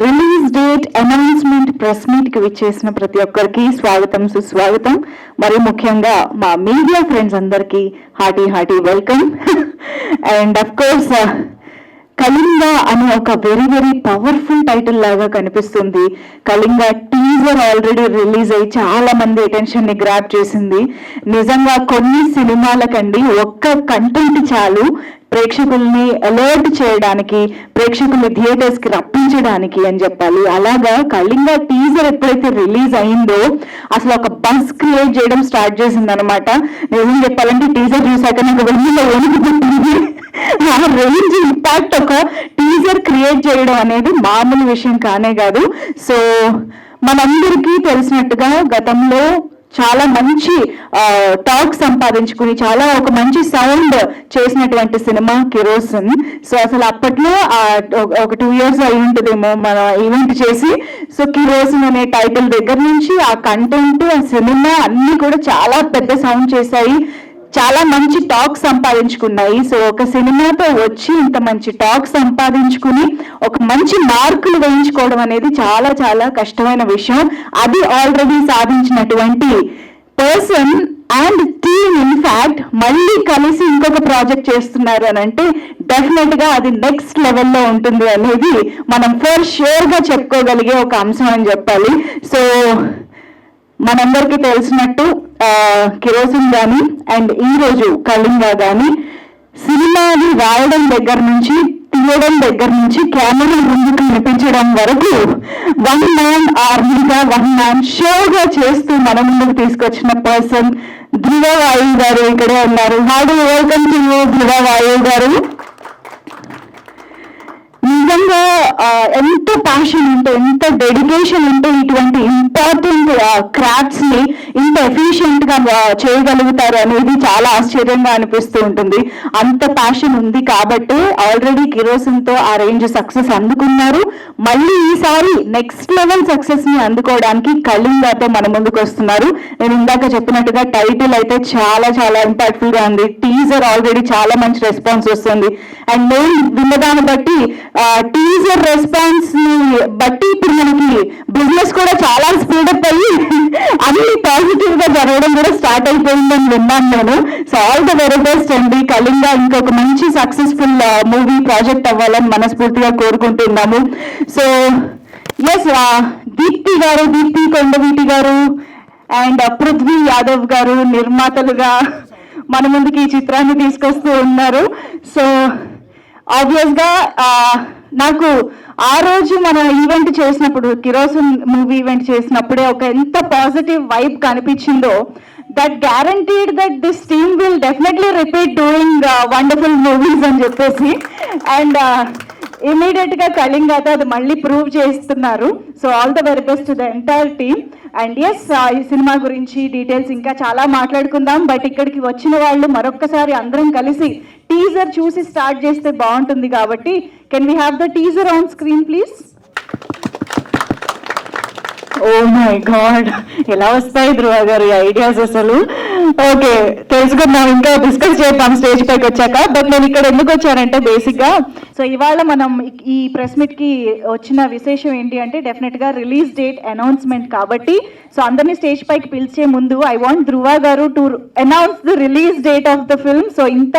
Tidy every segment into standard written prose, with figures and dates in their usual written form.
Release date announcement press meet కి విచ్చేసిన ప్రతి ఒక్కరికి స్వాగతం సుస్వాగతం. మరి ముఖ్యంగా మా మీడియా ఫ్రెండ్స్ అందరికీ hearty welcome. And of course Kalinga అనే ఒక వెరీ పవర్ఫుల్ టైటిల్ లాగా కనిపిస్తుంది. కళింగ టీజర్ ఆల్రెడీ రిలీజ్ అయ్యి చాలా మంది అటెన్షన్ ని గ్రాప్ చేసింది. నిజంగా కొన్ని సినిమాలకండి ఒక్క కంటెంట్ చాలు ప్రేక్షకుల్ని అలర్ట్ చేయడానికి, ప్రేక్షకుల్ని థియేటర్స్ కి రప్పించడానికి అని చెప్పాలి. అలాగా కళింగ టీజర్ ఎప్పుడైతే రిలీజ్ అయిందో అసలు ఒక బస్ క్రియేట్ చేయడం స్టార్ట్ చేసింది అనమాట. నిజం చెప్పాలంటే టీజర్ చూసాక నాకు వెన్నెలో వణుకు పుట్టింది. ఆ రేంజ్ ఇంపాక్ట్ ఒక టీజర్ క్రియేట్ చేయడం అనేది మామూలు విషయం కానే కాదు. సో మనందరికీ తెలిసినట్టుగా గతంలో చాలా మంచి టాక్ సంపాదించుకుని చాలా ఒక మంచి సౌండ్ చేసినటువంటి సినిమా కిరోసిన్. సో అసలు అప్పట్లో ఒక 2 years అయి ఉంటుందేమో మన ఈవెంట్ చేసి. సో కిరోసిన్ అనే టైటిల్ దగ్గర నుంచి ఆ కంటెంట్, ఆ సినిమా అన్ని కూడా చాలా పెద్ద సౌండ్ చేశాయి, చాలా మంచి టాక్ సంపాదించుకున్నాయి. సో ఒక సినిమాతో వచ్చి ఇంత మంచి టాక్ సంపాదించుకుని ఒక మంచి మార్కులు వేయించుకోవడం అనేది చాలా కష్టమైన విషయం. అది ఆల్రెడీ సాధించినటువంటి పర్సన్ అండ్ టీమ్ ఇన్ఫాక్ట్ మళ్ళీ కలిసి ఇంకొక ప్రాజెక్ట్ చేస్తున్నారు అని అంటే డెఫినెట్ గా అది నెక్స్ట్ లెవెల్లో ఉంటుంది అనేది మనం ఫర్ ష్యూర్ గా చెప్పుకోగలిగే ఒక అంశం అని చెప్పాలి. సో మనందరికీ తెలిసినట్టు కిరోసిన్ కానీ అండ్ ఈ రోజు కళింగ కానీ సినిమాని రాయడం దగ్గర నుంచి, తీయడం దగ్గర నుంచి, కెమెరా ముందుకు కనిపించడం వరకు వన్ మ్యాన్ ఆర్మీగా, వన్ మ్యాన్ షోగా చేస్తూ మన ముందుకు తీసుకొచ్చిన పర్సన్ ధ్రువ వాయువు గారు ఇక్కడే ఉన్నారు. హార్డీ వెల్కమ్ టు యూ ధ్రువ వాయువు గారు. నిజంగా ఎంత ప్యాషన్ ఉంటే, ఎంత డెడికేషన్ ఉంటే ఇటువంటి ఇంపార్టెంట్ క్రాఫ్ట్స్ ని ఇంత ఎఫిషియెంట్ గా చేయగలుగుతారు అనేది చాలా ఆశ్చర్యంగా అనిపిస్తూ ఉంటుంది. అంత ప్యాషన్ ఉంది కాబట్టి ఆల్రెడీ కిరోసిన్ తో ఆ రేంజ్ సక్సెస్ అందుకున్నారు. మళ్ళీ ఈసారి నెక్స్ట్ లెవెల్ సక్సెస్ ని అందుకోవడానికి కళింగతో మన ముందుకు వస్తున్నారు. నేను ఇందాక చెప్పినట్టుగా టైటిల్ అయితే చాలా ఇంపాక్ట్ఫుల్ గా ఉంది. టీజర్ ఆల్రెడీ చాలా మంచి రెస్పాన్స్ వస్తుంది. అండ్ నేను విన్నదాన్ని బట్టి టీజర్ రెస్పాన్స్ ని బట్టి ఇప్పుడు మనకి బిజినెస్ కూడా చాలా స్పీడప్ అయ్యి అన్ని పాజిటివ్ గా జరగడం కూడా స్టార్ట్ అయిపోయిందని విన్నాను నేను. So all the very best అండి. కళింగ ఇంకొక మంచి సక్సెస్ఫుల్ మూవీ ప్రాజెక్ట్ అవ్వాలని మనస్ఫూర్తిగా కోరుకుంటున్నాము. So yes, Deepti Kondaveeti garu and Prithvi Yadav గారు నిర్మాతలుగా మన ముందుకి ఈ చిత్రాన్ని తీసుకొస్తూ ఉన్నారు. సో ఆబ్వియస్ గా నాకు ఆ రోజు మన ఈవెంట్ చేసినప్పుడు, కిరోసిన్ మూవీ ఈవెంట్ చేసినప్పుడే ఒక ఎంత పాజిటివ్ వైబ్ కనిపించిందో, that guaranteed that this team will definitely repeat doing wonderful movies అని చెప్పేసి. అండ్ ఇమీడియట్ గా కళింగతో అది మళ్ళీ ప్రూవ్ చేస్తున్నారు. So all the very best to the entire team. And yes, ఈ సినిమా గురించి డీటెయిల్స్ ఇంకా చాలా మాట్లాడుకుందాం. బట్ ఇక్కడికి వచ్చిన వాళ్ళు మరొక్కసారి అందరం కలిసి టీజర్ చూసి స్టార్ట్ చేస్తే బాగుంటుంది కాబట్టి can we have the teaser on screen please? Oh my God, ఎలా వస్తాయి ధ్రువ గారు ఈ ఐడియాస్ అసలు? ఓకే, తెలుసుకుందాం, ఇంకా డిస్కస్ చేద్దాం స్టేజ్ పైకి వచ్చాక. బట్ నేను ఇక్కడ ఎందుకు వచ్చానంటే బేసిక్ గా, సో ఇవాళ మనం ఈ ప్రెస్ మీట్ కి వచ్చిన విశేషం ఏంటి అంటే డెఫినెట్ గా రిలీజ్ డేట్ అనౌన్స్మెంట్ కాబట్టి. సో అందరినీ స్టేజ్ పైకి పిలిచే ముందు ఐ వాంట్ ధ్రువ గారు to announce the release date of the film. So ఇంత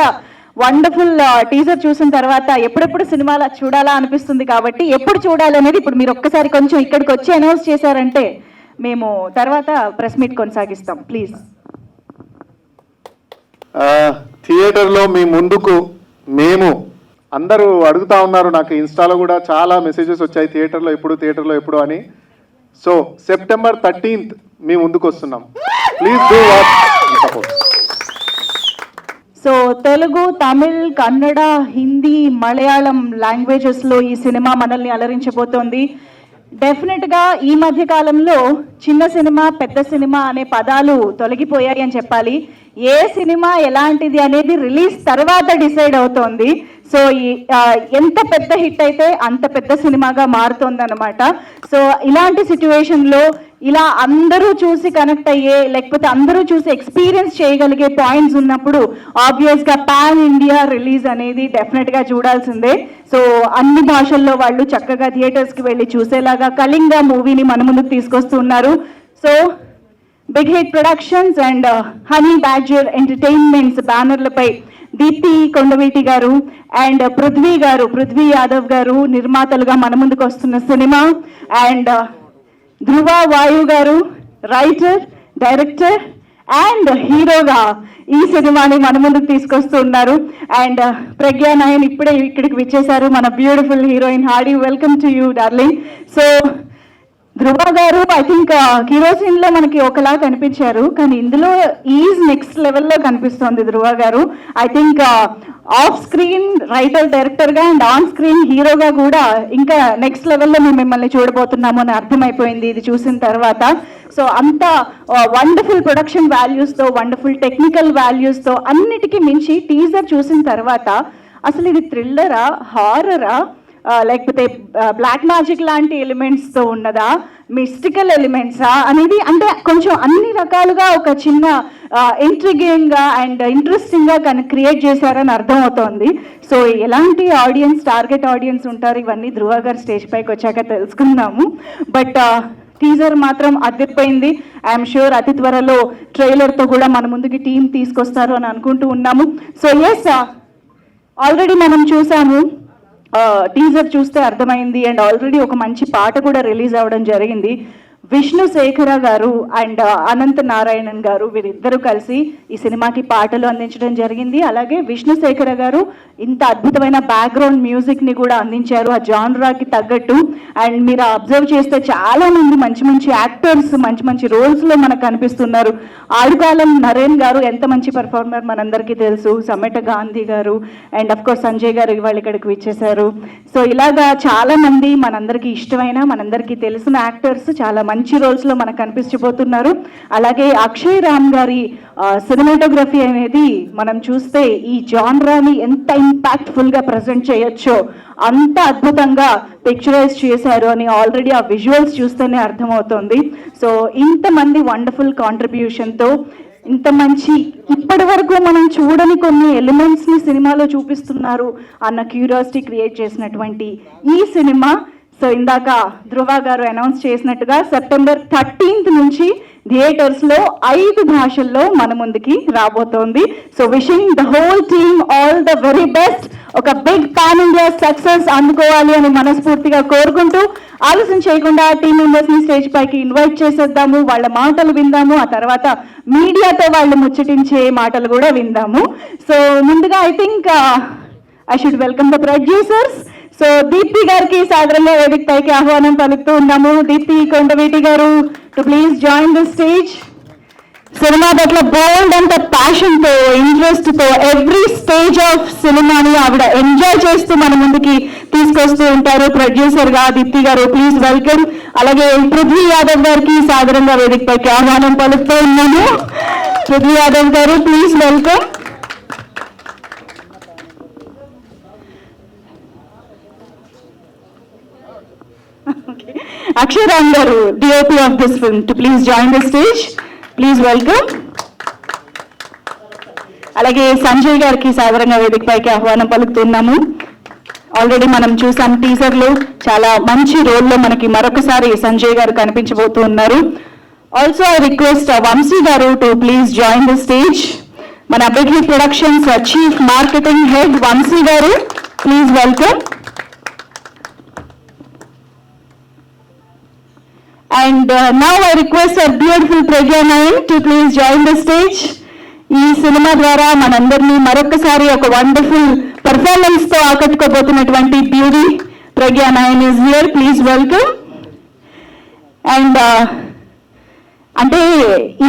వండర్ఫుల్ టీజర్ చూసిన తర్వాత ఎప్పుడెప్పుడు సినిమాలో చూడాలా అనిపిస్తుంది కాబట్టి ఎప్పుడు చూడాలి అనేది ఇప్పుడు మీరు ఒక్కసారి కొంచెం ఇక్కడికి వచ్చి అనౌన్స్ చేశారంటే మేము తర్వాత ప్రెస్ మీట్ కొనసాగిస్తాం ప్లీజ్. థియేటర్లో మీ ముందుకు మేము అందరూ అడుగుతా ఉన్నారు, నాకు ఇన్స్టాలో కూడా చాలా మెసేజెస్ వచ్చాయి థియేటర్లో ఎప్పుడు అని. సో September 13th మీ ముందుకు వస్తున్నాం. Please do watch and support. So Telugu, Tamil, Kannada, Hindi, Malayalam లాంగ్వేజెస్లో ఈ సినిమా మనల్ని అలరించబోతోంది. డెఫినెట్గా ఈ మధ్య కాలంలో చిన్న సినిమా, పెద్ద సినిమా అనే పదాలు తొలగిపోయాయి అని చెప్పాలి. ఏ సినిమా ఎలాంటిది అనేది రిలీజ్ తర్వాత డిసైడ్ అవుతోంది. సో ఎంత పెద్ద హిట్ అయితే అంత పెద్ద సినిమాగా మారుతోంది అనమాట. సో ఇలాంటి సిచ్యువేషన్లో ఇలా అందరూ చూసి కనెక్ట్ అయ్యే, లేకపోతే అందరూ చూసి ఎక్స్పీరియన్స్ చేయగలిగే పాయింట్స్ ఉన్నప్పుడు ఆబ్వియస్గా పాన్ ఇండియా రిలీజ్ అనేది డెఫినెట్గా చూడాల్సిందే. సో అన్ని భాషల్లో వాళ్ళు చక్కగా థియేటర్స్కి వెళ్ళి చూసేలాగా కళింగ మూవీని మన ముందుకు తీసుకొస్తున్నారు. So big hit productions and honey badger entertainments బ్యానర్లపై దీప్తి కొండవీటి గారు అండ్ పృథ్వీ యాదవ్ గారు నిర్మాతలుగా మన ముందుకు వస్తున్న సినిమా. అండ్ ధ్రువ వాయు గారు రైటర్, డైరెక్టర్ అండ్ హీరోగా ఈ సినిమాని మన ముందుకు తీసుకొస్తున్నారు. అండ్ ప్రజ్ఞా నాయన్ ఇప్పుడే ఇక్కడికి విచ్చేశారు, మన beautiful heroine. Hearty welcome to you darling. So Dhruva garu I think kerosene లో మనకి ఒకలా కనిపించారు, కానీ ఇందులో ఈజ్ నెక్స్ట్ లెవెల్లో కనిపిస్తోంది ధ్రువ garu. I think off screen writer, డైరెక్టర్గా అండ్ ఆన్ స్క్రీన్ హీరోగా కూడా ఇంకా నెక్స్ట్ లెవెల్లో మేము మిమ్మల్ని చూడబోతున్నాము అని అర్థమైపోయింది ఇది చూసిన తర్వాత. సో అంత వండర్ఫుల్ ప్రొడక్షన్ వాల్యూస్తో, వండర్ఫుల్ టెక్నికల్ వాల్యూస్తో, అన్నిటికీ మించి టీజర్ చూసిన తర్వాత అసలు ఇది థ్రిల్లరా, హారరా, లేకపోతే బ్లాక్ మ్యాజిక్ లాంటి ఎలిమెంట్స్తో ఉన్నదా, మిస్టికల్ ఎలిమెంట్సా అనేది, అంటే కొంచెం అన్ని రకాలుగా ఒక చిన్న ఇంట్రిగింగ్గా అండ్ ఇంట్రెస్టింగ్గా క్రియేట్ చేశారని అర్థమవుతోంది. సో ఎలాంటి ఆడియన్స్, టార్గెట్ ఆడియన్స్ ఉంటారు ఇవన్నీ ధ్రువ గారు స్టేజ్ పైకి వచ్చాక తెలుసుకుందాము. బట్ టీజర్ మాత్రం అదిరిపోయింది. ఐఎమ్ షూర్ అతి త్వరలో ట్రైలర్తో కూడా మన ముందుకి టీం తీసుకొస్తారు అని అనుకుంటూ ఉన్నాము. సో ఎస్, ఆల్రెడీ మనం చూసాము, టీజర్ చూస్తే అర్థమైంది. అండ్ ఆల్రెడీ ఒక మంచి పాట కూడా రిలీజ్ అవ్వడం జరిగింది. విష్ణు శేఖర గారు అండ్ అనంత నారాయణన్ గారు వీరిద్దరూ కలిసి ఈ సినిమాకి పాటలు అందించడం జరిగింది. అలాగే విష్ణు శేఖర గారు ఇంత అద్భుతమైన బ్యాక్గ్రౌండ్ మ్యూజిక్ని కూడా అందించారు ఆ జాన్రాకి తగ్గట్టు. అండ్ మీరు అబ్జర్వ్ చేస్తే చాలా మంది మంచి మంచి యాక్టర్స్ మంచి మంచి రోల్స్లో మనకు కనిపిస్తున్నారు. ఆడుకాలం నరేన్ గారు ఎంత మంచి పర్ఫార్మర్ మనందరికీ తెలుసు. సమెట గాంధీ గారు అండ్ అఫ్ కోర్స్ సంజయ్ గారు ఇవాళ ఇక్కడికి విచ్చేశారు. సో ఇలాగా చాలా మంది మనందరికీ ఇష్టమైన, మనందరికీ తెలిసిన యాక్టర్స్ చాలా మంచి రోల్స్లో మనకు కనిపించబోతున్నారు. అలాగే అక్షయ్ రామ్ గారి సినిమాటోగ్రఫీ అనేది మనం చూస్తే ఈ జాన్రాని ఎంత ఇంపాక్ట్ఫుల్గా ప్రజెంట్ చేయొచ్చో అంత అద్భుతంగా పిక్చరైజ్ చేశారు అని ఆల్రెడీ ఆ విజువల్స్ చూస్తేనే అర్థమవుతుంది. సో ఇంతమంది వండర్ఫుల్ కాంట్రిబ్యూషన్తో ఇంత మంచి ఇప్పటి వరకు మనం చూడని కొన్ని ఎలిమెంట్స్ని సినిమాలో చూపిస్తున్నారు అన్న క్యూరియాసిటీ క్రియేట్ చేసినటువంటి ఈ సినిమా. సో ఇందాక ధ్రువ గారు అనౌన్స్ చేసినట్టుగా సెప్టెంబర్ 13th నుంచి థియేటర్స్లో 5 భాషల్లో మన ముందుకి రాబోతోంది. So wishing the whole team all the very best. ఒక బిగ్ పాన్ ఇండియా సక్సెస్ అందుకోవాలి అని మనస్ఫూర్తిగా కోరుకుంటూ ఆలస్యం చేయకుండా టీమ్ మెంబర్స్ని స్టేజ్ పైకి ఇన్వైట్ చేసేద్దాము. వాళ్ళ మాటలు విందాము, ఆ తర్వాత మీడియాతో వాళ్ళు ముచ్చటించే మాటలు కూడా విందాము. సో ముందుగా I think I should welcome the producers. So Deepti గారికి సాధారణంగా వేదిక పైకి ఆహ్వానం పలుకుతూ ఉన్నాము. దీప్తి కొండవీటి గారు to please join the stage. Cinema పట్ల బోల్డ్ అంత ప్యాషన్తో, ఇంట్రెస్ట్తో ఎవ్రీ స్టేజ్ ఆఫ్ సినిమాని ఆవిడ ఎంజాయ్ చేస్తూ మన ముందుకి తీసుకొస్తూ ఉంటారు ప్రొడ్యూసర్గా దీప్తి గారు. Please welcome. అలాగే పృథ్వీ యాదవ్ గారికి సాధారణంగా వేదిక పైకి ఆహ్వానం పలుకుతూ ఉన్నాము. పృథ్వీ యాదవ్ గారు ప్లీజ్ వెల్కమ్. అక్షయ్ రామ్ గారు, DOP of this film, to please join the stage. Please welcome. అలాగే సంజయ్ గారికి సాధారణంగా వేదిక పైకి ఆహ్వానం పలుకుతున్నాము. ఆల్రెడీ మనం చూసాం టీజర్లో చాలా మంచి రోల్లో మనకి మరొకసారి సంజయ్ గారు కనిపించబోతూ ఉన్నారు. Also I request Vamsi garu to please join the stage. మన big hit productions chief marketing head Vamsi garu, please welcome. And now I request our beautiful Pragya Nayan to please join the stage. ఈ సినిమా ద్వారా మనందరినీ మరొకసారి ఒక వండర్ఫుల్ పర్ఫార్మెన్స్తో ఆకట్టుకోబోతున్నటువంటి beauty Pragya Nayan is here. Please welcome. And అంటే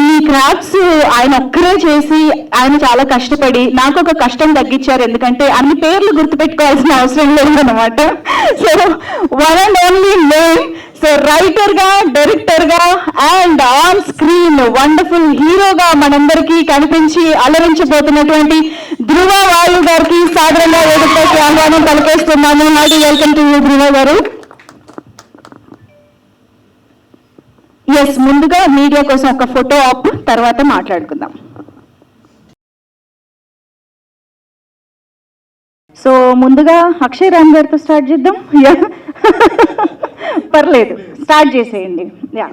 ఈ క్రాఫ్ట్స్ ఆయన ఒక్కరే చేసి ఆయన చాలా కష్టపడి నాకు ఒక కష్టం తగ్గించారు. ఎందుకంటే అన్ని పేర్లు గుర్తుపెట్టుకోవాల్సిన అవసరం లేదన్నమాట. So one and only name. So రైటర్గా, డైరెక్టర్గా అండ్ ఆన్ స్క్రీన్ వండర్ఫుల్ హీరోగా మనందరికీ కనిపించి అలరించబోతున్నటువంటి ధ్రువ వాయు గారికి సాధారణంగా వేదికపైకి ఆహ్వానం పలికేస్తున్నాను. హార్టీ వెల్కమ్ టు ధ్రువ గారు. ఎస్, ముందుగా మీడియా కోసం ఒక ఫోటో ఆప్, తర్వాత మాట్లాడుకుందాం. సో ముందుగా అక్షయ్ రామ్ గారితో స్టార్ట్ చేద్దాం. పర్లేదు, స్టార్ట్ చేసేయండి. యా,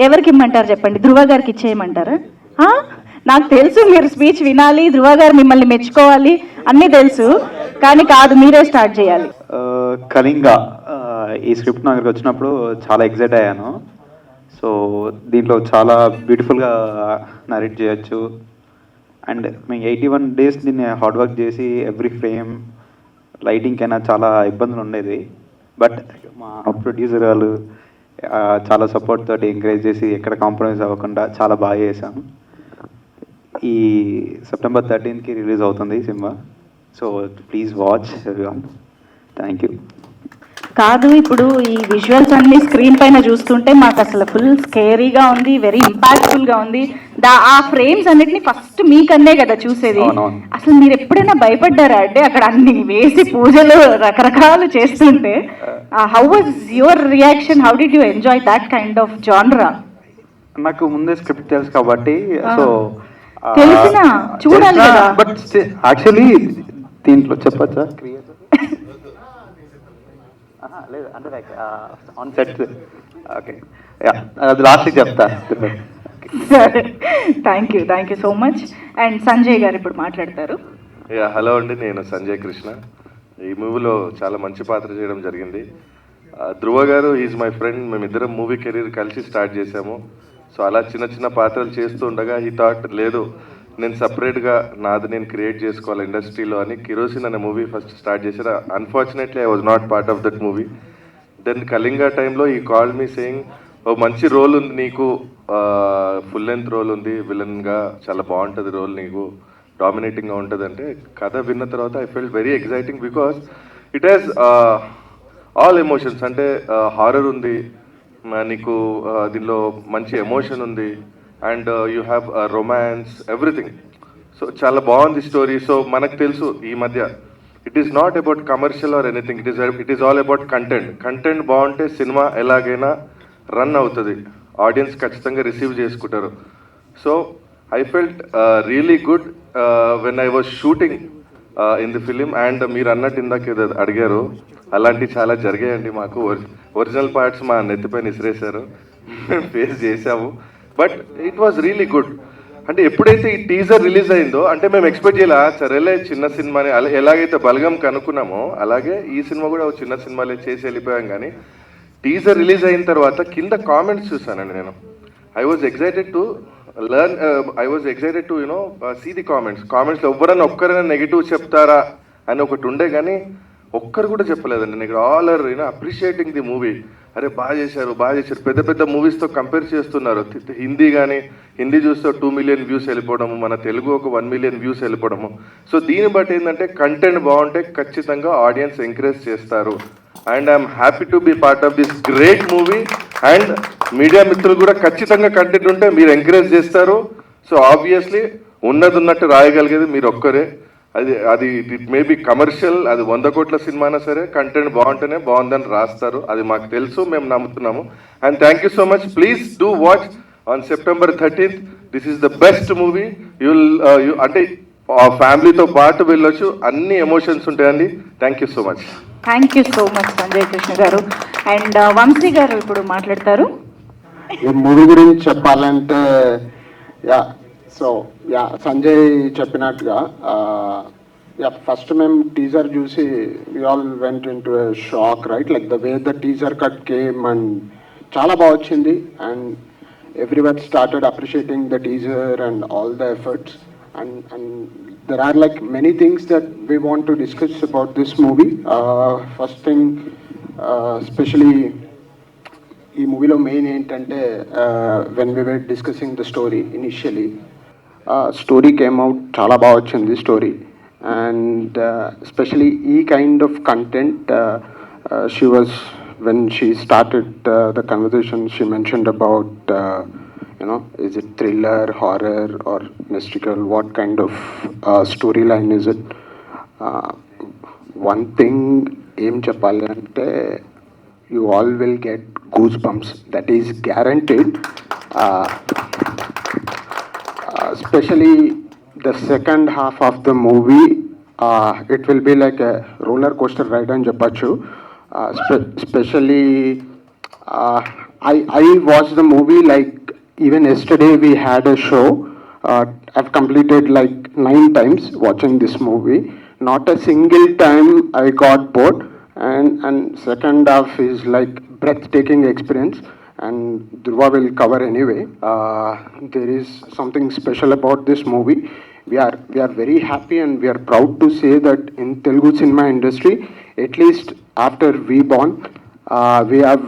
ఎవరికి ఇమ్మంటారు చెప్పండి? ధ్రువ గారికి ఇచ్చేయమంటారా? నాకు తెలుసు మీరు స్పీచ్ వినాలి, ధ్రువ గారు మిమ్మల్ని మెచ్చుకోవాలి, అన్నీ తెలుసు, కానీ కాదు, మీరే స్టార్ట్ చేయాలి. కళింగ ఈ స్క్రిప్ట్ నాకు వచ్చినప్పుడు చాలా ఎక్సైట్ అయ్యాను. సో దీంట్లో చాలా బ్యూటిఫుల్గా నరేట్ చేయొచ్చు. అండ్ మేము 81 days దీన్ని హార్డ్ వర్క్ చేసి ఎవ్రీ ఫ్రేమ్ లైటింగ్ అయినా చాలా ఇబ్బందులు ఉండేది. బట్ మా ప్రొడ్యూసర్ వాళ్ళు చాలా సపోర్ట్ తోటి ఎంకరేజ్ చేసి ఎక్కడ కాంప్రమైజ్ అవ్వకుండా చాలా బాగా చేశాము. ఈ September 13th రిలీజ్ అవుతుంది cinema. So please watch everyone. Thank you. కాదు, ఇప్పుడు ఈ విజువల్స్ అన్ని స్క్రీన్ పైన చూస్తుంటే మాకు అసలు ఫుల్ స్కేరీగా ఉంది, వెరీ ఇంపాక్ట్ఫుల్గా ఉంది. ఆ ఫ్రేమ్స్ అన్నిటిని ఫస్ట్ మీకన్నే కదా చూసేది. అసలు మీరు ఎప్పుడైనా భయపడ్డారా అంటే అక్కడ అన్ని వేసి పూజలు రకరకాలు చేస్తుంటే? How was your reaction? How did you enjoy that kind of జానరా? నాకు ముందే స్క్రిప్ట్ తెలుసు కాబట్టి సో తెలిసిన చూడాలి కదా. బట్ యాక్చువల్లీ దీంట్లో చెప్పచ్చా? లేదు అంటే లైక్ ఆన్ సెట్. ఓకే, అది లాస్ట్కి చెప్తా. సరే, thank you so much. And Sanjay గారు ఇప్పుడు మాట్లాడతారు. హలో అండి, నేను సంజయ్ కృష్ణ. ఈ మూవీలో చాలా మంచి పాత్ర చేయడం జరిగింది. ధ్రువ గారు ఈజ్ మై ఫ్రెండ్. మేమిద్దరం మూవీ కెరీర్ కలిసి స్టార్ట్ చేశాము. సో అలా చిన్న చిన్న పాత్రలు చేస్తూ ఉండగా ఈ థాట్ లేదు, నేను సపరేట్గా నాది నేను క్రియేట్ చేసుకోవాలి ఇండస్ట్రీలో అని కిరోసిన్ అనే మూవీ ఫస్ట్ స్టార్ట్ చేశారు. Unfortunately I was not part of that movie. Then Kalinga టైంలో ఈ కాల్ మీ సేయింగ్, ఓ మంచి రోల్ ఉంది నీకు, ఫుల్ లెంత్ రోల్ ఉంది, విలన్గా చాలా బాగుంటుంది రోల్, నీకు డామినేటింగ్గా ఉంటుంది అంటే కథ విన్న తర్వాత I felt very exciting because it has all emotions. అంటే హారర్ ఉంది నీకు, దీనిలో మంచి ఎమోషన్ ఉంది, and you have romance, everything. So చాలా బాగుంది స్టోరీ. సో మనకు తెలుసు ఈ మధ్య it is not about commercial or anything, it is all about content. Content బాగుంటే సినిమా ఎలాగైనా రన్ అవుతుంది, ఆడియన్స్ ఖచ్చితంగా రిసీవ్ చేసుకుంటారు. So I felt really good when I was shooting in the film. And మీరు అన్నట్టు ఇందాక ఏదో అడిగారు, అలాంటివి చాలా జరిగాయండి మాకు. ఒరిజినల్ పార్ట్స్ మా నెత్తిపైన ఇసిరేశారు, మేము ఫేస్ చేసాము. But it was really good. అంటే ఎప్పుడైతే ఈ టీజర్ రిలీజ్ అయిందో అంటే మేము ఎక్స్పెక్ట్ చేయాల, సరేలే చిన్న సినిమాని ఎలాగైతే బలగం కనుక్కున్నామో అలాగే ఈ సినిమా కూడా ఒక చిన్న సినిమాలే చేసి వెళ్ళిపోయాం. కానీ టీజర్ రిలీజ్ అయిన తర్వాత కింద కామెంట్స్ చూసానండి నేను. I was excited to learn, I was excited to you know see the కామెంట్స్లో ఒక్కరైనా నెగిటివ్ చెప్తారా అని ఒకటి ఉండే, కానీ ఒక్కరు కూడా చెప్పలేదండి. నేను all are appreciating the movie. అరే బాగా చేశారు. పెద్ద పెద్ద మూవీస్తో కంపేర్ చేస్తున్నారు. హిందీ చూస్తే 2 million వ్యూస్ వెళ్ళిపోవడము, మన తెలుగు ఒక 1 million వ్యూస్ వెళ్ళిపోవడము. సో దీన్ని బట్టి ఏంటంటే కంటెంట్ బాగుంటే ఖచ్చితంగా ఆడియన్స్ ఎంకరేజ్ చేస్తారు. And I'm happy to be part of this great movie. And media మిత్రులు కూడా ఖచ్చితంగా కంటెంట్ ఉంటే మీరు ఎంకరేజ్ చేస్తారు. సో ఆబ్వియస్లీ ఉన్నట్టు రాయగలిగేది మీరు ఒక్కరే. అది ఇట్ మే బి కమర్షియల్, అది 100 కోట్ల సినిమా అయినా సరే కంటెంట్ బాగుంటేనే బాగుందని రాస్తారు. అది మాకు తెలుసు, మేము నమ్ముతున్నాము. And thank you so much. Please do watch on September 13th. This is the best movie. అంటే ఫ్యామిలీతో పాటు వెళ్ళొచ్చు, అన్ని ఎమోషన్స్ ఉంటాయండి. Thank you so much. Thank you so much Sanjay Krishna garu. And Vamsi గారు ఇప్పుడు మాట్లాడతారు. ఈ మూవీ గురించి చెప్పాలంటే సంజయ్ చెప్పినట్టుగా ఫస్ట్ మేము టీజర్ చూసి we all went in to shock, right? Like the way the teaser cut came and చాలా బాగా వచ్చింది. And everyone started appreciating the teaser and all the efforts. And there are like many things that we want to discuss about this movie. First thing, especially ఈ మూవీలో main ఏంటంటే when we were discussing the story initially, story came out చాలా బాగా వచ్చింది story. And especially ఈ kind of content she was when she started the conversation, she mentioned about, is it thriller, horror, or mystical? What kind of storyline is it? One thing, aim chapali ante, you all will get goosebumps. That is guaranteed. Especially the second half of the movie, it will be like a roller coaster ride and Japachu. Especially, I watched the movie like even yesterday we had a show. I've completed like 9 times watching this movie. Not a single time I got bored. And second half is like breathtaking experience. And Dhruva will cover anyway. There is something special about this movie. We are very happy and we are proud to say that in Telugu cinema industry, at least after We Born, we have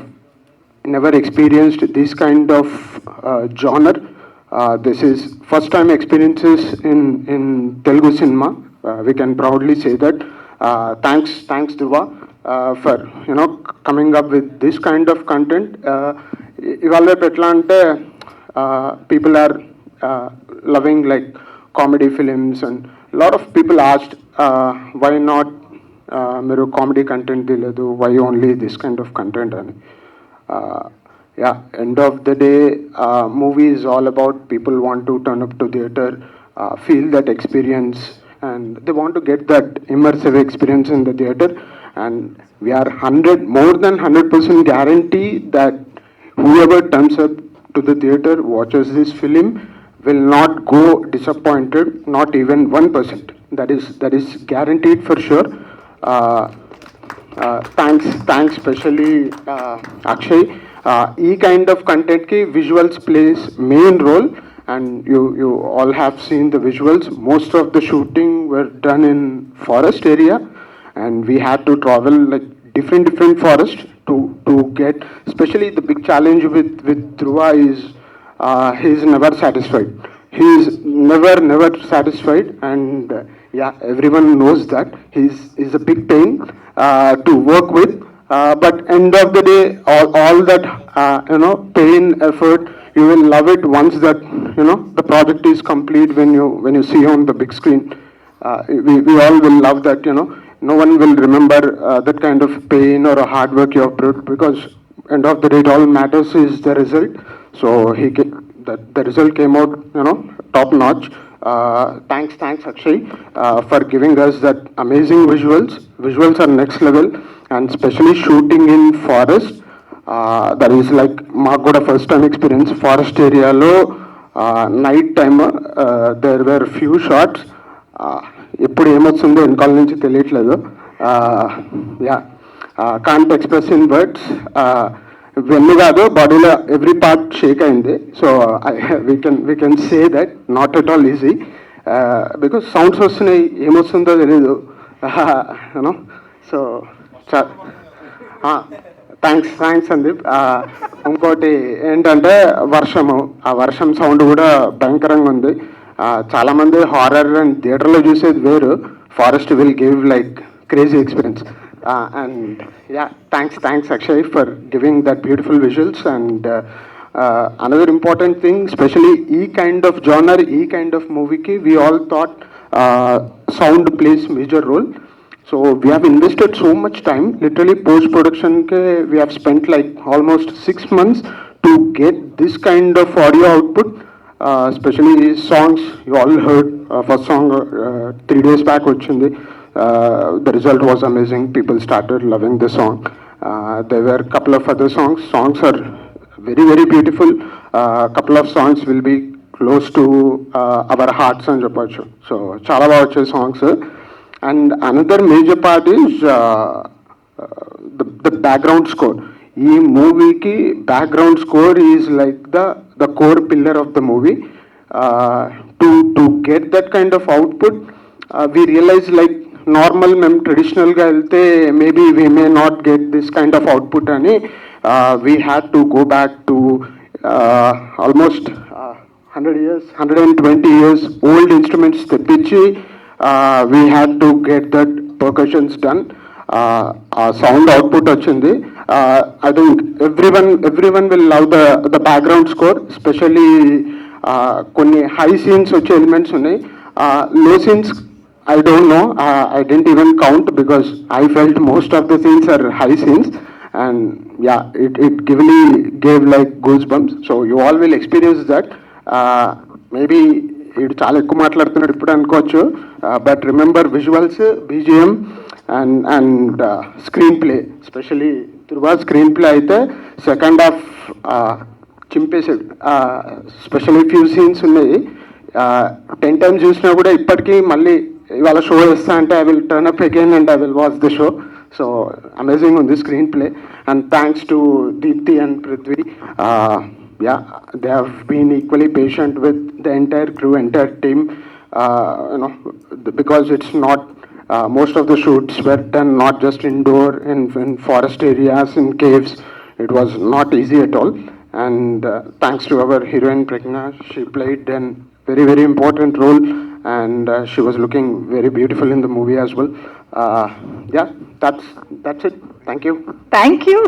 never experienced this kind of genre. This is first time experiences in Telugu cinema. We can proudly say that. Thanks Dhruva for coming up with this kind of content. ఇవాళ ఎట్లా అంటే people are loving like comedy films and lot of people asked why not మీరు comedy content తీయలేదు, why only this kind of content అని. End of the day, movie is all about people want to turn up to theater, feel that experience, and they want to get that immersive experience in the theater. And we are more than 100% guarantee that whoever turns up to the theater, watches this film, will not go disappointed, not even 1%. That is guaranteed for sure. Thanks especially Akshay. E kind of content ki visuals plays main role, and you all have seen the visuals. Most of the shooting were done in forest area, and we had to travel like different forest to get. Especially the big challenge with Dhruva is he's never satisfied. He's never satisfied, and everyone knows that he's a big pain to work with. But end of the day, all that pain, effort, you will love it once that the project is complete. When you see on the big screen, we all will love that. No one will remember that kind of pain or a hard work you have put, because end of the day, it all matters is the result. So the result came out top notch. Thanks Akshay for giving us that amazing visuals. Visuals are next level, and especially shooting in forest. That is like మాకు కూడా first time experience forest ఏరియాలో night time. There were few shots. ఎప్పుడు ఏమొస్తుందో వెనకాల నుంచి తెలియట్లేదు. Can't express in words. వెన్ను కాదు, బాడీలో ఎవ్రీ పార్ట్ షేక్ అయింది. So we can say that not at all easy, because sounds వస్తున్నాయి, ఏమొస్తుందో తెలీదు. So thanks Sandeep. ఇంకోటి ఏంటంటే వర్షము, ఆ వర్షం సౌండ్ కూడా భయంకరంగా ఉంది. చాలామంది హారర్ అండ్ థియేటర్లో చూసేది వేరు, forest will give like crazy experience. And thanks Akshay for giving that beautiful visuals. And another important thing, especially E kind of genre, E kind of movie ki, we all thought sound plays major role. So we have invested so much time, literally post production ke we have spent like almost 6 months to get this kind of audio output. Especially songs you all heard, first song 3 days back vachindi. The result was amazing. People started loving the song. There were a couple of other songs. Songs are very beautiful. Couple of songs will be close to our hearts and Japachu. So chala baga vache songs. And another major part is the background score. Ee movie ki background score is like the core pillar of the movie. To get that kind of output, we realize like normal మేము ట్రెడిషనల్గా వెళ్తే maybe we may not get this kind of output అని we had to go back to almost 120 years old instruments తెప్పించి we had to get that percussions done. ఆ sound output వచ్చింది. I think everyone will love the background score, especially కొన్ని high scenes వచ్చే elements ఉన్నాయి. Low scenes I don't know. I didn't even count because I felt most of the scenes are high scenes, and yeah, it really gave like goosebumps. So you all will experience that. Maybe ఇది చాలా ఎక్కువ మాట్లాడుతున్నాడు ఇప్పుడు అనుకోవచ్చు, but remember visuals, BGM and screenplay, especially Dhruva screenplay అయితే second half చింపేసాడు. Specially few scenes ఉన్నాయి, 10 times చూసినా కూడా ఇప్పటికీ మళ్ళీ ఇవాళ షో వేస్తా అంటే I will turn up again and I will watch the show. So amazing ఉంది screenplay, and thanks to Deepthi and Prithvi. Yeah, they have been equally patient with the entire crew, entire team, because it's not, most of the shoots were done not just indoor, in forest areas, in caves. It was not easy at all, and thanks to our heroine Pragna, she played a very, very important role, and she was looking very beautiful in the movie as well. Yeah, that's it. Thank you. Thank you.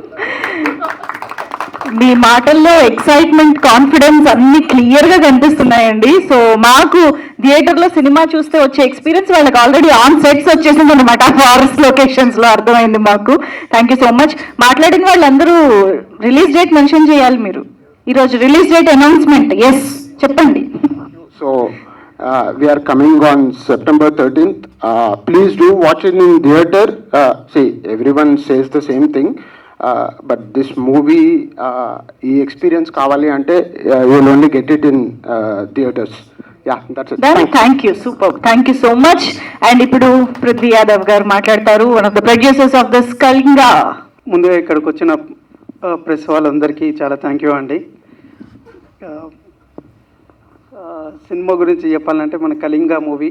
మీ మాటల్లో excitement, confidence అన్ని క్లియర్గా కనిపిస్తున్నాయండి. So మాకు థియేటర్లో cinema చూస్తే వచ్చే experience వాళ్ళకి already on sets వచ్చేసింది అనమాట, ఫారెస్ట్ లొకేషన్స్లో. అర్థమైంది మాకు. Thank you so much. మాట్లాడిన వాళ్ళందరూ రిలీజ్ డేట్ మెన్షన్ చేయాలి మీరు. ఈరోజు రిలీజ్ డేట్ అనౌన్స్మెంట్. ఎస్, చెప్పండి. So we are coming on September 13th. Please do watch it in theater. See, everyone says the same thing. But this movie, ఈ experience కావాలి అంటే you will only get it in theaters. Yeah, that's it. Thank you. Super. Thank you so much. And ఇప్పుడు పృథ్వీ యాదవ్ గారు మాట్లాడతారు, one of the producers of the Kalinga. ముందుగా ఇక్కడికి వచ్చిన press వాళ్ళందరికీ చాలా థ్యాంక్ యూ అండి. సినిమా గురించి చెప్పాలంటే మన కళింగా మూవీ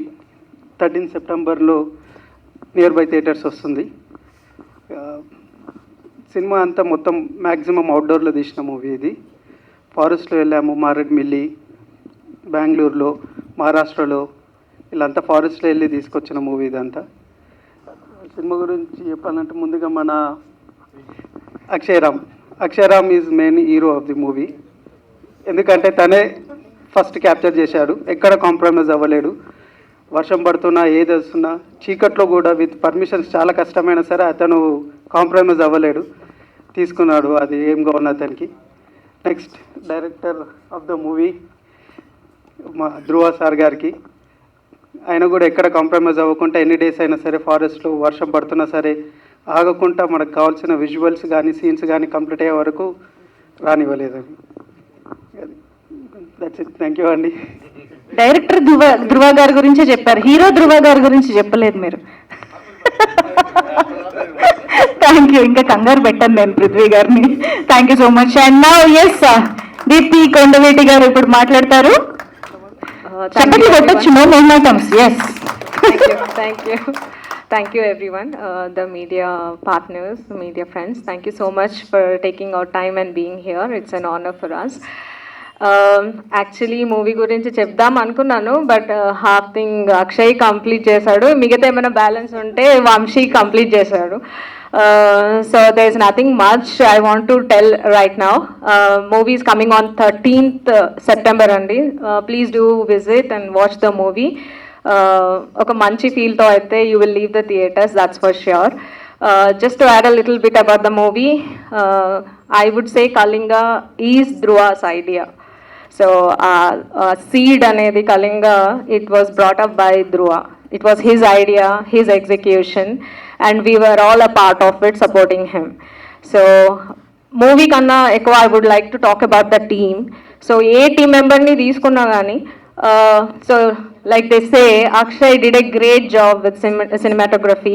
13 సెప్టెంబర్లో నియర్ బై థియేటర్స్ వస్తుంది. సినిమా అంతా మొత్తం మ్యాక్సిమం అవుట్డోర్లో తీసిన మూవీ ఇది. ఫారెస్ట్లో వెళ్ళాము, మారేడ్మిల్లి, బెంగళూరులో, మహారాష్ట్రలో, వీళ్ళంతా ఫారెస్ట్లో వెళ్ళి తీసుకొచ్చిన మూవీ ఇదంతా. సినిమా గురించి చెప్పాలంటే ముందుగా మన Akshayaram is main hero of the movie. ఎందుకంటే తనే ఫస్ట్ క్యాప్చర్ చేశాడు, ఎక్కడ కాంప్రమైజ్ అవ్వలేడు. వర్షం పడుతున్నా, ఏది వస్తున్నా, చీకట్లో కూడా విత్ పర్మిషన్స్ చాలా కష్టమైనా సరే అతను కాంప్రమైజ్ అవ్వలేడు, తీసుకున్నాడు. అది ఏం కావాలి అతనికి. Next director of the movie మా ధృవ సార్ గారికి, ఆయన కూడా ఎక్కడ కాంప్రమైజ్ అవ్వకుండా ఎన్ని డేస్ అయినా సరే ఫారెస్ట్లో వర్షం పడుతున్నా సరే ఆగకుండా మనకు కావాల్సిన విజువల్స్ కానీ సీన్స్ కానీ కంప్లీట్ అయ్యే వరకు రానివ్వలేదని. That's it. థ్యాంక్ యూ అండి. డైరెక్టర్ ధృవ గారి గురించే చెప్పారు, హీరో ధృవ గారి గురించి చెప్పలేదు మీరు. Thank you. ఇంకా కంగారు పెట్టాను నేను పృథ్వీ గారిని. Thank you so much. And now yes Deepthi Kondaveti garu ఇప్పుడు మాట్లాడతారు. చెప్పండి, కొట్టొచ్చు, no momentums. Yes. Thank you everyone, the media partners, media friends. Thank you so much for taking our time and being here. It's an honor for us. Actually movie గురించి చెప్దాం అనుకున్నాను, but half thing Akshay complete చేశాడు, మిగతా ఏమైనా balance ఉంటే Vamsi complete చేశాడు. So there is nothing much I want to tell right now. Movie is coming on 13th September అండి. Please do visit and watch the movie. ఒక మంచి ఫీల్తో అయితే you will leave the theaters, that's for sure. Just to add a little bit about the movie, I would say Kalinga is Dhruva's idea. So seed anedi Kalinga, it was brought up by Dhruva. It was his idea, his execution, and we were all a part of it, supporting him. So movie kanna ekku I would like to talk about the team. So ఏ team మెంబర్ని తీసుకున్నా కానీ, so like they say, Akshay did a great job with cinematography.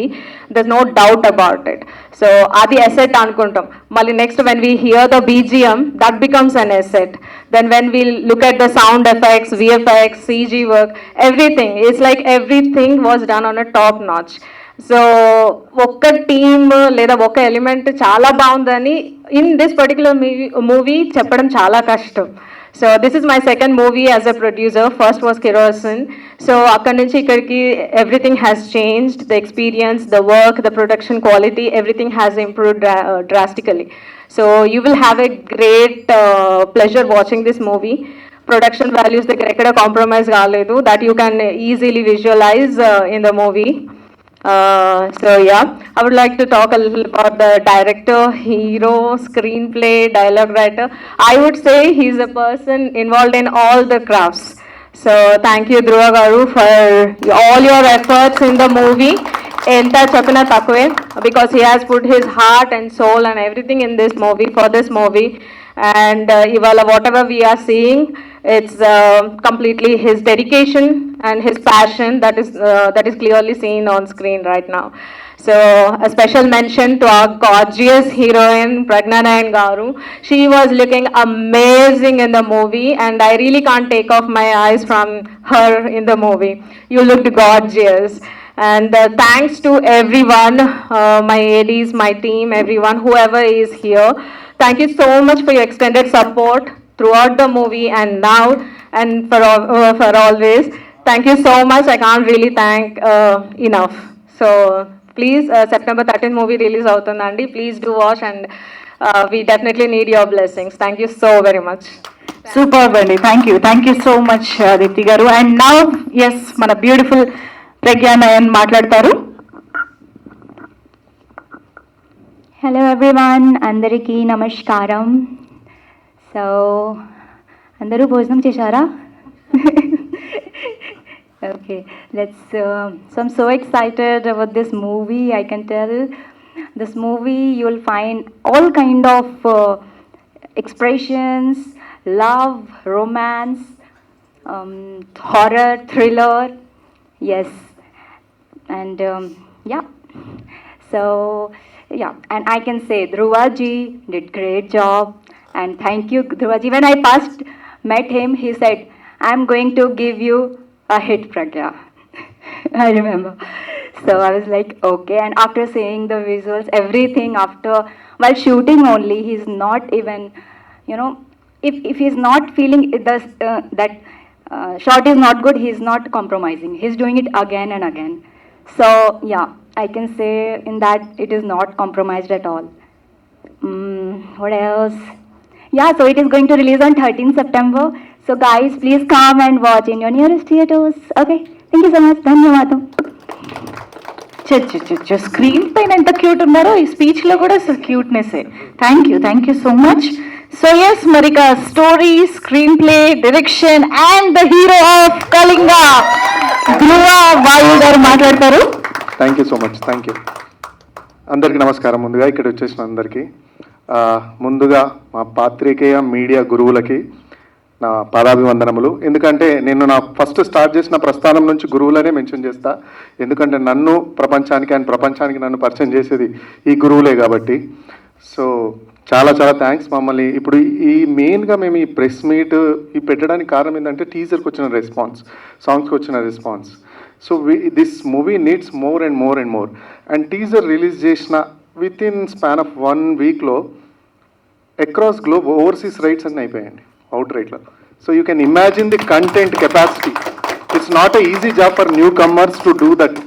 There's no doubt about it. So adi asset anukuntam. Mali next when we hear the BGM, that becomes an asset. Then when we look at the sound effects, VFX, CG work, everything, it's like everything was done on a top notch. So ఒక్క team లేదా ఒక element చాలా బాగుందని in this particular movie చెప్పడం చాలా కష్టం. So this is my second movie as a producer. First was Kerosene. So akkadi nunchi ikkadiki everything has changed. The experience, the work, the production quality, everything has improved drastically. So you will have a great pleasure watching this movie. Production values దగ్గర ఎక్కడ compromise కాలేదు. That you can easily visualize in the movie. So yeah, I would like to talk a little about the director, hero, screenplay, dialogue writer. I would say he's a person involved in all the crafts. So thank you Dhruva garu for all your efforts in the movie. Enta chapina takve, because he has put his heart and soul and everything in this movie, for this movie. And ivala whatever we are seeing, it's completely his dedication and his passion that is clearly seen on screen right now. So a special mention to our gorgeous heroine Pragna Nayan garu. She was looking amazing in the movie, and I really can't take off my eyes from her in the movie. You looked gorgeous. And thanks to everyone, my ADs, my team, everyone, whoever is here. Thank you so much for your extended support throughout the movie and now and for always. Thank you so much. I can't really thank enough. So please, September 13th movie release avutundandi. Please do watch, and we definitely need your blessings. Thank you so very much. Super అండి. Thank you so much Deepthi garu. And now yes, మన beautiful Pragya Nayan మాట్లాడతారు. Hello everyone, అందరికీ నమస్కారం. So అందరూ భోజనం చేశారా? Okay, so I'm so excited about this movie. I can tell this movie you'll find all kind of expressions, love, romance, horror, thriller, yes, and yeah. So yeah, and I can say Dhruva ji did great job, and thank you Dhruva ji. When I first met him, he said, "I'm going to give you a hit, Pragya." I remember. So I was like, okay. And after seeing the visuals, everything, after while shooting only, he's not even, you know, if he's not feeling it, that shot is not good, he's not compromising. He's doing it again and again. So yeah, I can say in that it is not compromised at all. What else? Yeah, so it is going to release on 13th September. So guys, please come and watch in your nearest theaters. Okay, thank you so much. ధన్యవాదం. Screen పైన ఎంత cute ఉన్నారో ఈ speech లో కూడా cuteness. Thank you so much. So yes, మరి story, screenplay, direction and the hero of Kalinga Dhruva Vayu garu మాట్లాడతారు. Thank you so much. Thank you. అందరికీ నమస్కారం. ముందుగా ఇక్కడ వచ్చేసిన అందరికీ ముందుగా మా పాత్రికేయ మీడియా గురువులకి నా పాదాభివందనములు. ఎందుకంటే నేను నా ఫస్ట్ స్టార్ట్ చేసిన ప్రస్థానం నుంచి గురువులనే మెన్షన్ చేస్తా. ఎందుకంటే నన్ను ప్రపంచానికి అండ్ ప్రపంచానికి నన్ను పరిచయం చేసేది ఈ గురువులే కాబట్టి. సో చాలా థ్యాంక్స్. మమ్మల్ని ఇప్పుడు ఈ మెయిన్గా మేము ఈ ప్రెస్ మీట్ ఈ పెట్టడానికి కారణం ఏంటంటే టీజర్కి వచ్చిన రెస్పాన్స్, సాంగ్స్కి వచ్చిన response. So this movie needs more and more and more. And teaser release చేసిన విత్ ఇన్ స్పాన్ ఆఫ్ 1 వీక్లో అక్రాస్ గ్లోబ్ ఓవర్సీస్ రైట్స్ అన్నీ అయిపోయాయండి, అవుట్ రైట్లో. So you can imagine the content capacity. It's not a easy job for newcomers to do that.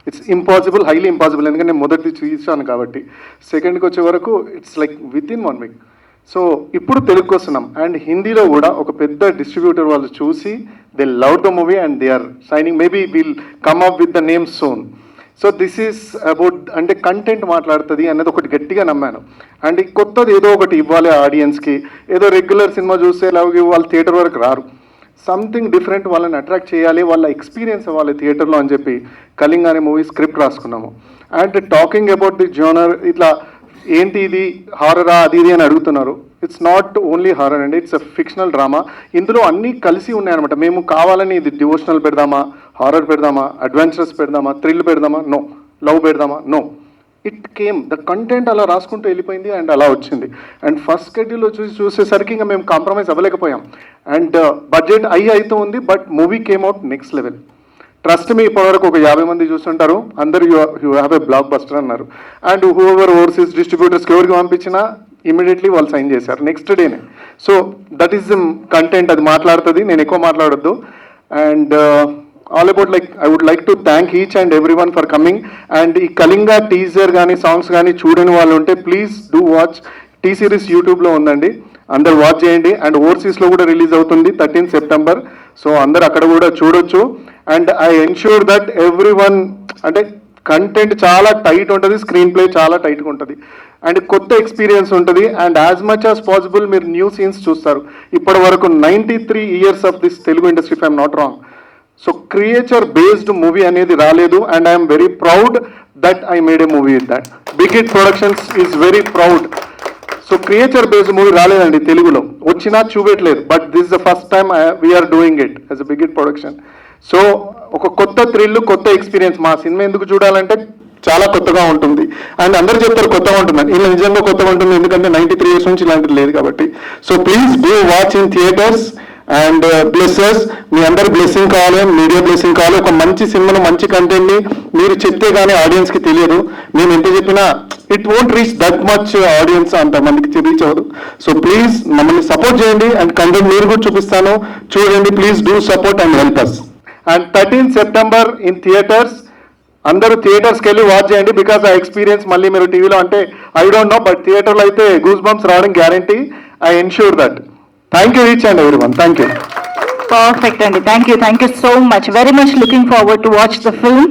It's impossible, highly impossible. ఎందుకంటే నేను మొదటిది చూసాను కాబట్టి. సెకండ్కి వచ్చే వరకు ఇట్స్ లైక్ విత్ ఇన్ 1 వీక్. సో ఇప్పుడు తెలుగుకి వస్తున్నాం. అండ్ హిందీలో కూడా ఒక పెద్ద డిస్ట్రిబ్యూటర్ వాళ్ళు చూసి they love the movie and they are signing. Maybe will come up with the name soon. So this is about అంటే కంటెంట్ మాట్లాడుతుంది అనేది ఒకటి గట్టిగా నమ్మాను. అండ్ కొత్తది ఏదో ఒకటి ఇవ్వాలి ఆడియన్స్కి. ఏదో రెగ్యులర్ సినిమా చూస్తే వాళ్ళు థియేటర్ వరకు రారు. సంథింగ్ డిఫరెంట్, వాళ్ళని అట్రాక్ట్ చేయాలి, వాళ్ళ ఎక్స్పీరియన్స్ అవ్వాలి థియేటర్లో అని చెప్పి కళింగ అనే మూవీ స్క్రిప్ట్ రాసుకున్నాము. And talking about the genre, ఇట్లా ఏంటి ఇది హారరా అది ఇది అని అడుగుతున్నారు. ఇట్స్ నాట్ ఓన్లీ హారర్ అండి, ఇట్స్ అ ఫిక్షనల్ డ్రామా. ఇందులో అన్నీ కలిసి ఉన్నాయన్నమాట. మేము కావాలని ఇది డివోషనల్ పెడదామా, హారర్ పెడదామా, అడ్వెంచరస్ పెడదామా, థ్రిల్ పెడదామా, నో. లవ్ పెడదామా, no. It came, the content అలా రాసుకుంటూ వెళ్ళిపోయింది అండ్ అలా వచ్చింది. అండ్ ఫస్ట్ షెడ్యూల్లో చూసేసరికి ఇంకా మేము కాంప్రమైజ్ అవ్వలేకపోయాం. అండ్ బడ్జెట్ అవుతూ ఉంది, but movie came out next level. Trust me, ఇప్పటివరకు ఒక 50 మంది చూస్తుంటారు, అందరూ you have a block buster అన్నారు. అండ్ హూ ఎవర్ ఓవర్సీస్ డిస్ట్రిబ్యూటర్స్కి ఎవరికి పంపించినా ఇమీడియట్లీ వాళ్ళు సైన్ చేశారు నెక్స్ట్ డేనే. సో దట్ ఈస్ కంటెంట్, అది మాట్లాడుతుంది, నేను ఎక్కువ మాట్లాడొద్దు. And all about like I would like to thank each and every one for coming. And ఈ కళింగ టీజర్ కానీ సాంగ్స్ కానీ చూడని వాళ్ళు ఉంటే please do watch. T series యూట్యూబ్లో ఉందండి, అందరు వాచ్ చేయండి. అండ్ ఓవర్సీస్లో కూడా రిలీజ్ అవుతుంది 13 సెప్టెంబర్. సో అందరు అక్కడ కూడా చూడొచ్చు. And I ensure that every one, అంటే కంటెంట్ చాలా టైట్ ఉంటుంది, స్క్రీన్ ప్లే చాలా టైట్గా ఉంటుంది, అండ్ కొత్త ఎక్స్పీరియన్స్ ఉంటుంది. And as much as possible మీరు న్యూ సీన్స్ చూస్తారు. ఇప్పటి వరకు 93 years of this Telugu industry, if I'm not wrong. So creature based movie అనేది రాలేదు. And I'm very proud that I made a movie with that. Big hit productions is very proud. So creature based movie రాలేదండి తెలుగులో, వచ్చినా చూపెట్టలేదు. But this the first time we are doing it as a big hit production. So ఒక కొత్త thrill, కొత్త experience. మా cinema ఎందుకు చూడాలంటే చాలా కొత్తగా ఉంటుంది. అండ్ అందరూ చెప్తారు కొత్తగా ఉంటుందని, ఇలా నిజంగా కొత్తగా ఉంటుంది, ఎందుకంటే 93 ఇయర్స్ నుంచి ఇలాంటిది లేదు కాబట్టి. So please do watch in theatres and blesses. మీ అందరి బ్లెస్సింగ్ కావాలి, మీడియా బ్లెస్సింగ్ కావాలి. ఒక మంచి సినిమాను, మంచి కంటెంట్ని మీరు చెప్తే కానీ ఆడియన్స్కి తెలియదు. మేము ఎంత చెప్పినా it won't reach that much audience, అంతమందికి రీచ్ అవ్వదు. సో ప్లీజ్ మమ్మల్ని సపోర్ట్ చేయండి. అండ్ కంటెంట్ మీరు కూడా చూపిస్తాను, చూడండి. Please do support and help us. And 13 September in theatres. అందరూ థియేటర్స్కి వెళ్ళి వాచ్ చేయండి. బికాస్ ఆ ఎక్స్పీరియన్స్ మళ్ళీ మీరు టీవీలో అంటే ఐ డోంట్ నో, బట్ థియేటర్లో అయితే గూస్ బంప్స్ రావడం guarantee. I ensure that. Thank you each and every one. Thank you. Perfect, Andy. Thank you so much. Very much looking forward to watch the film.